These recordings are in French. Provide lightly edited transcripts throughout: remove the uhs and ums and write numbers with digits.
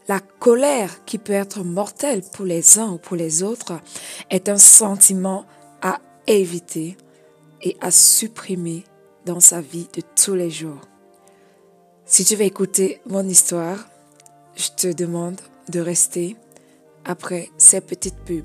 La colère, qui peut être mortelle pour les uns ou pour les autres, est un sentiment à éviter et à supprimer dans sa vie de tous les jours. Si tu veux écouter mon histoire, je te demande de rester après ces petites pubs.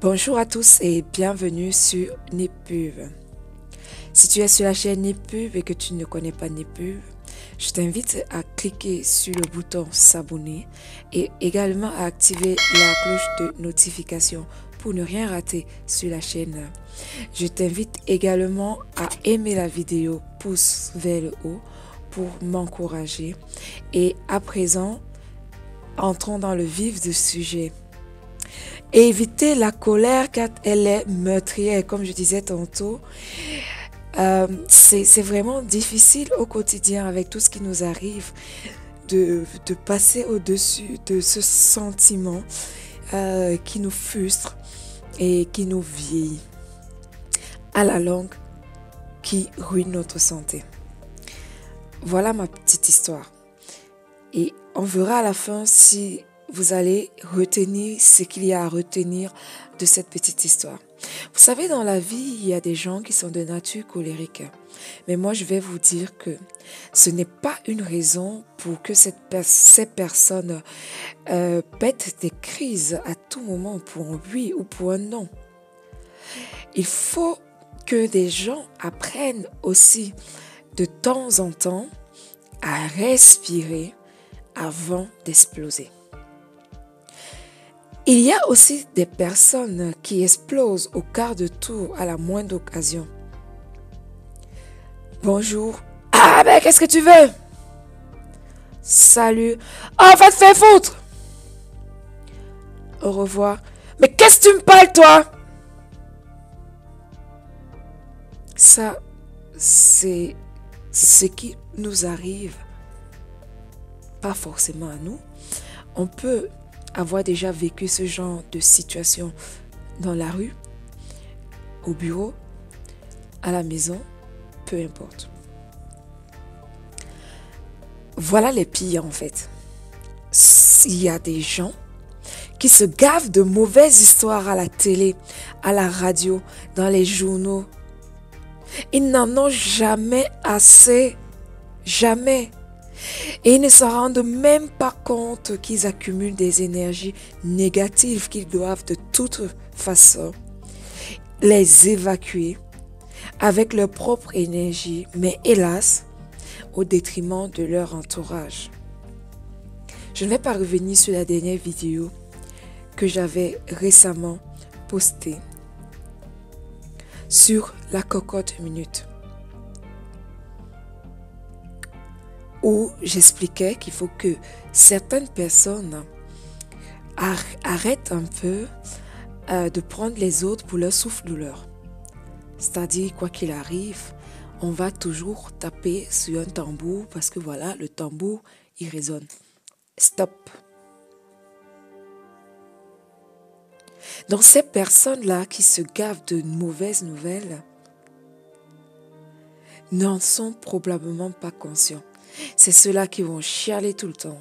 Bonjour à tous et bienvenue sur Nipub. Si tu es sur la chaîne Nipub et que tu ne connais pas Nipub, je t'invite à cliquer sur le bouton s'abonner et également à activer la cloche de notification pour ne rien rater sur la chaîne. Je t'invite également à aimer la vidéo pouce vers le haut pour m'encourager. Et à présent, entrons dans le vif du sujet. Éviter la colère car elle est meurtrière, comme je disais tantôt. C'est vraiment difficile au quotidien avec tout ce qui nous arrive de passer au-dessus de ce sentiment qui nous frustre et qui nous vieillit à la longue, qui ruine notre santé. Voilà ma petite histoire. Et on verra à la fin si vous allez retenir ce qu'il y a à retenir de cette petite histoire. Vous savez, dans la vie, il y a des gens qui sont de nature colérique. Mais moi, je vais vous dire que ce n'est pas une raison pour que ces personnes pètent des crises à tout moment pour un oui ou pour un non. Il faut que des gens apprennent aussi de temps en temps à respirer avant d'exploser. Il y a aussi des personnes qui explosent au quart de tour à la moindre occasion. Bonjour. Ah ben qu'est-ce que tu veux? Salut. Oh va te faire foutre. Au revoir. Mais qu'est-ce que tu me parles toi? Ça, c'est ce qui nous arrive. Pas forcément à nous. On peut avoir déjà vécu ce genre de situation dans la rue, au bureau, à la maison, peu importe. Voilà les pires en fait. Il y a des gens qui se gavent de mauvaises histoires à la télé, à la radio, dans les journaux. Ils n'en ont jamais assez. Jamais. Et ils ne se rendent même pas compte qu'ils accumulent des énergies négatives qu'ils doivent de toute façon les évacuer avec leur propre énergie, mais hélas, au détriment de leur entourage. Je ne vais pas revenir sur la dernière vidéo que j'avais récemment postée sur la cocotte minute, où j'expliquais qu'il faut que certaines personnes arrêtent un peu de prendre les autres pour leur souffle-douleur. C'est-à-dire, quoi qu'il arrive, on va toujours taper sur un tambour parce que voilà, le tambour, il résonne. Stop. Donc, ces personnes-là qui se gavent de mauvaises nouvelles n'en sont probablement pas conscients. C'est ceux-là qui vont chialer tout le temps,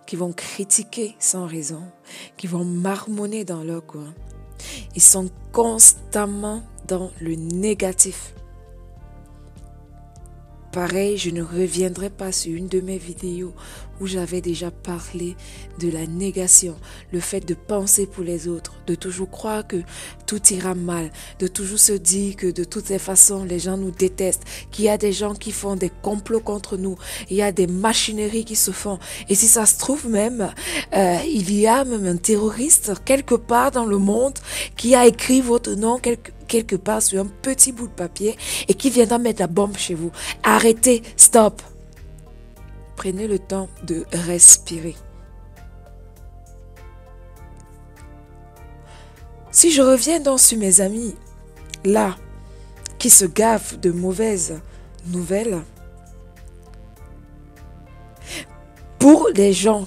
qui vont critiquer sans raison, qui vont marmonner dans leur coin. Ils sont constamment dans le négatif. Pareil, je ne reviendrai pas sur une de mes vidéos où j'avais déjà parlé de la négation, le fait de penser pour les autres, de toujours croire que tout ira mal, de toujours se dire que de toutes les façons, les gens nous détestent, qu'il y a des gens qui font des complots contre nous, il y a des machineries qui se font. Et si ça se trouve même, il y a même un terroriste quelque part dans le monde qui a écrit votre nom quelque part sur un petit bout de papier et qui viendra mettre la bombe chez vous. Arrêtez, stop. Prenez le temps de respirer. Si je reviens donc sur mes amis, là, qui se gavent de mauvaises nouvelles, pour les gens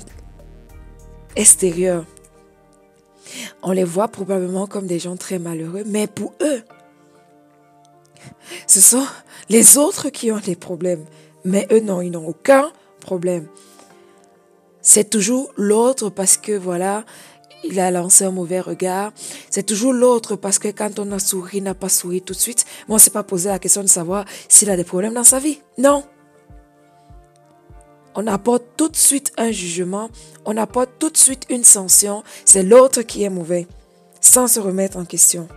extérieurs, on les voit probablement comme des gens très malheureux, mais pour eux, ce sont les autres qui ont des problèmes. Mais eux, non, ils n'ont aucun problème. C'est toujours l'autre parce que, voilà, il a lancé un mauvais regard. C'est toujours l'autre parce que quand on a souri, il n'a pas souri tout de suite. Mais on ne s'est pas posé la question de savoir s'il a des problèmes dans sa vie. Non. On apporte tout de suite un jugement. On apporte tout de suite une sanction. C'est l'autre qui est mauvais, sans se remettre en question.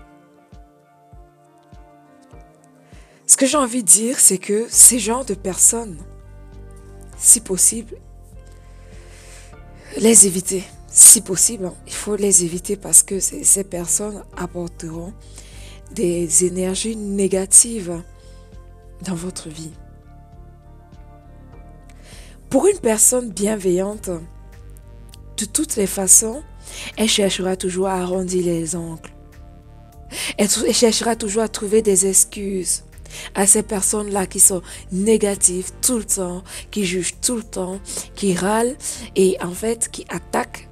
Ce que j'ai envie de dire, c'est que ces genres de personnes, si possible, les éviter. Si possible, il faut les éviter parce que ces personnes apporteront des énergies négatives dans votre vie. Pour une personne bienveillante, de toutes les façons, elle cherchera toujours à arrondir les angles. Elle cherchera toujours à trouver des excuses à ces personnes-là qui sont négatives tout le temps, qui jugent tout le temps, qui râlent et en fait qui attaquent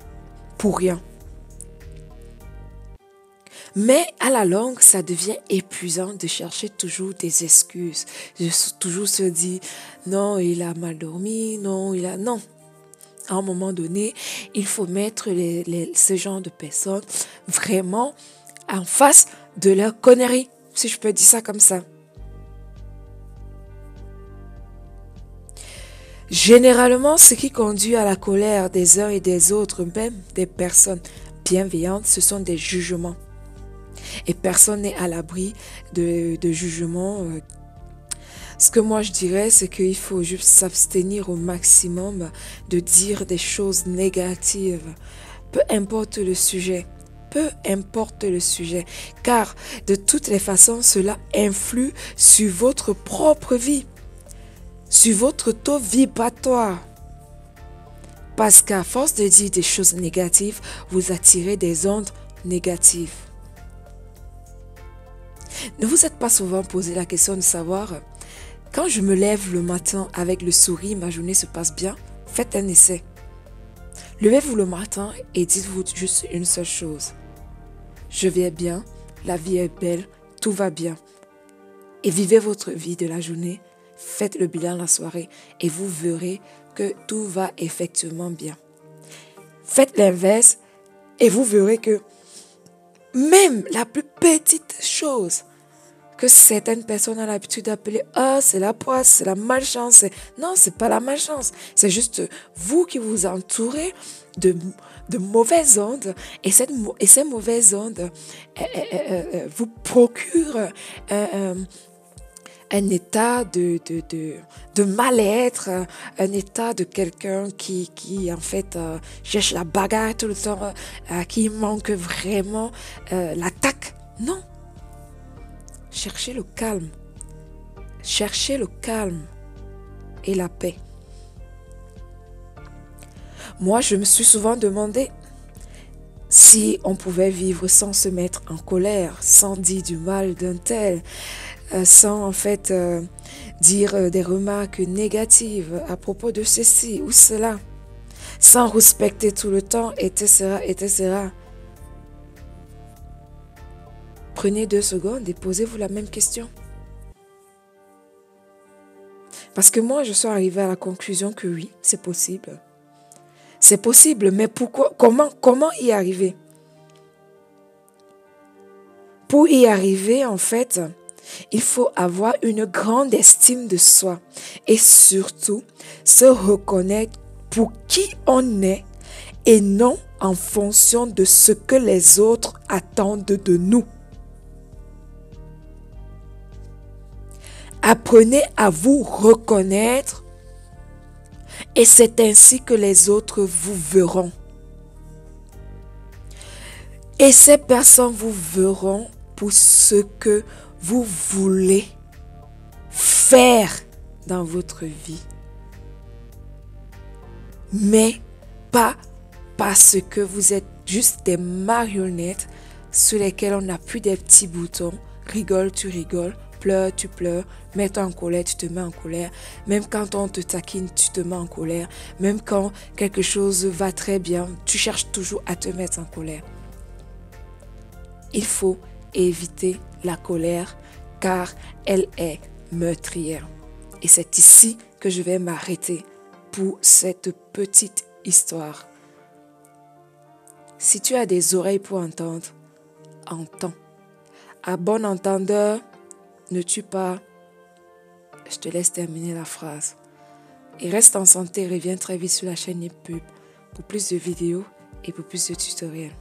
pour rien. Mais à la longue, ça devient épuisant de chercher toujours des excuses. De toujours se dire, non, il a mal dormi, non, il a... Non. À un moment donné, il faut mettre ce genre de personnes vraiment en face de leur connerie, si je peux dire ça comme ça. Généralement, ce qui conduit à la colère des uns et des autres, même des personnes bienveillantes, ce sont des jugements. Et personne n'est à l'abri de jugements. Ce que moi je dirais, c'est qu'il faut juste s'abstenir au maximum de dire des choses négatives. Peu importe le sujet. Peu importe le sujet. Car de toutes les façons, cela influe sur votre propre vie. Sur votre taux vibratoire. Parce qu'à force de dire des choses négatives, vous attirez des ondes négatives. Ne vous êtes pas souvent posé la question de savoir, quand je me lève le matin avec le sourire, ma journée se passe bien? Faites un essai. Levez-vous le matin et dites-vous juste une seule chose. Je vais bien, la vie est belle, tout va bien. Et vivez votre vie de la journée. Faites le bilan la soirée et vous verrez que tout va effectivement bien. Faites l'inverse et vous verrez que même la plus petite chose que certaines personnes ont l'habitude d'appeler « Ah, c'est la poisse, c'est la malchance ». Non, c'est pas la malchance. C'est juste vous qui vous entourez de mauvaises ondes et ces mauvaises ondes vous procurent un état de mal-être, un état de quelqu'un qui en fait cherche la bagarre tout le temps, qui manque vraiment l'attaque. Non. Cherchez le calme. Cherchez le calme et la paix. Moi, je me suis souvent demandé si on pouvait vivre sans se mettre en colère, sans dire du mal d'un tel, sans en fait dire des remarques négatives à propos de ceci ou cela, sans respecter tout le temps, etc., etc. Prenez 2 secondes et posez-vous la même question. Parce que moi, je suis arrivée à la conclusion que oui, c'est possible. C'est possible, mais pourquoi, comment y arriver? Pour y arriver, en fait, il faut avoir une grande estime de soi et surtout se reconnaître pour qui on est et non en fonction de ce que les autres attendent de nous. Apprenez à vous reconnaître et c'est ainsi que les autres vous verront. Et ces personnes vous verront pour ce que vous voulez faire dans votre vie. Mais pas parce que vous êtes juste des marionnettes sur lesquelles on appuie des petits boutons. Rigole, tu rigoles. Pleure, tu pleures. Mets-toi en colère, tu te mets en colère. Même quand on te taquine, tu te mets en colère. Même quand quelque chose va très bien, tu cherches toujours à te mettre en colère. Il faut éviter la colère car elle est meurtrière. Et c'est ici que je vais m'arrêter pour cette petite histoire. Si tu as des oreilles pour entendre, entends. À bon entendeur, ne tue pas. Je te laisse terminer la phrase. Et reste en santé, reviens très vite sur la chaîne YouTube pour plus de vidéos et pour plus de tutoriels.